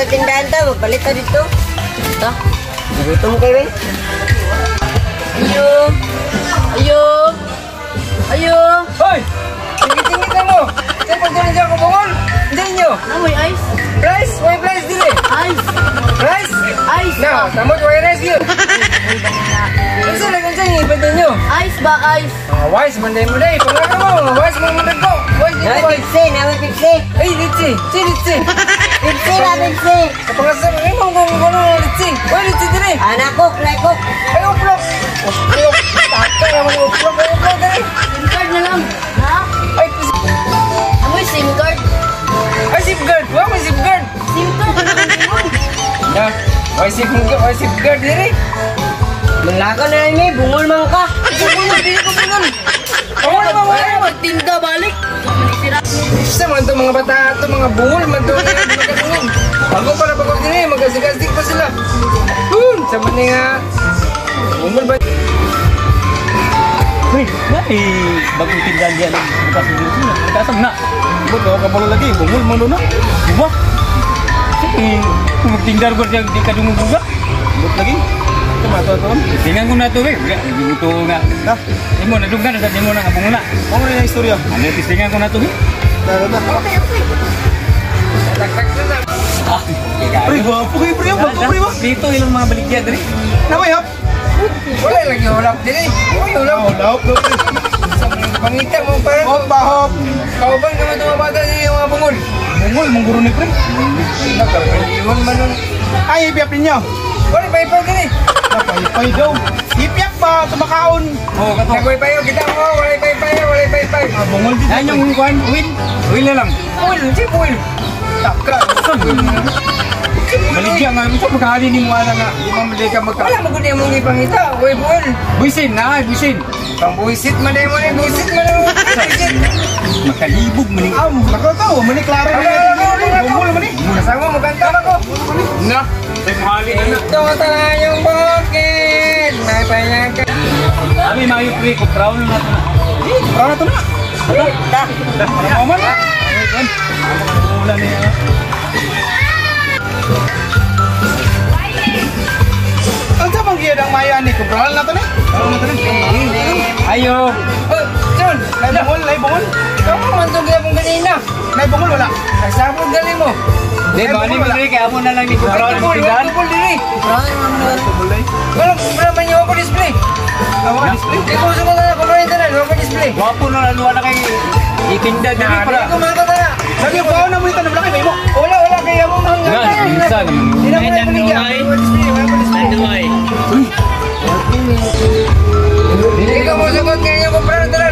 tindahan ta, magpalit ta dito. Ito. Nagutom kayo eh. Ayo. Ayo. Ayo. Hoy! Tingit-tingit na mo! Saan pagdaling siya kubungon? Hindi nyo! May ice. Rice? May rice dili! Ice. Rice? Ice. No, samot may rice yun! Kasi lang saan yung ipagdan nyo? Ice ba ice? Wise, manday mo day! Pangalan mo! Wise, mamundag ko! Wise, dito Namin wise! pipsi, namin pipsi. Ay, litsi! Si litsi! Pipsi na pipsi. Kapangasap, ay mo kung ano litsi! Why litsi dili? Anak cook, like cook. Ay, uplok! Uplok! Taka naman yung uplok! Ay, uplok dili! SIM card na lang. Ha? Ay, Amoy SIM card. ay, safeguard! Wow, may safeguard! SIM card na lang yun. Ya, why safeguard dili? Malaka na ini, bungol man ka. Bungol, dili ko bungol! Bungol naman mo! Ay, magtinda balik. Isa man ito mga bata ito, mga bungol man ito. Bago pala bago din eh, magkasigastig pa sila. Sama niya nga. Bungol ba? Uy, bagong tindahan dia buka sendiri sini. Kasam nak. Buat bawa kabel lagi, bungul mang dona. Diba? Sige, tingdar gua yang di kadung juga. Buat lagi. Cuma tuan. Dengan guna tu weh, butuh enggak. Dah. Imo na dungkan sa demo na bungul na. Oh, ini istorya. Ano tistingan guna tu weh? Dah. Oke. Tak. Pre, gua pugi pre, bago pre ba? Dito ilang mga baligya diri. Nama yap? Wala lagi ulap dili. Uy, ulap. Pangita mo pa. Hop. Kau bang kami mga bata yung mga bungol? Bungul mengguru ni pre. Iwan man nun. Ay, ipiap ninyo. Wala pa gini. Napay daw. Ipiap pa tumakaon. Oh, kato. Nagoy pa yun, kita mo. Wala pa. Bungul dito. Yan yung kuan, win na lang. Uil. Taka. Baligya nga, ito magkahali ni mo ana nga. Di mo mali ka magka. Wala mo kundi mong ipangita. Uy, buil. Buisin na, buisin. Pang-buisit man mo ni buisit man mo. Makalibog maning. Nako to, mani klaro na. Bungol mani. Kasama mo kanta ako. Na. Tekmali na. Ito talaga yung bukid. May panyaka. Kami mayo pre ko brown na to na. Brown na to na. Dah. Para mo man. Wala niya. Ang sa bang giyadang maya ni ko brown na to na. Ayo. John, lay bungol. Kamu man to gyapon kanina. Lay bungol wala. Nagsabog gali mo. Di ba ni pre kay amo na lang ni ko brown tindahan. Bungol diri. Wala man yung display. Display. Di ko sa mga kumain tanan, wala display. Wapo na laluan na kay itinda diri para. Di ko mga tanan. Sabi ko na mo ito na laki mo. Wala kaya mo hanggang. Nga, minsan. Hindi na mo display. Hindi ka mo sagot ngayon yung kumpara na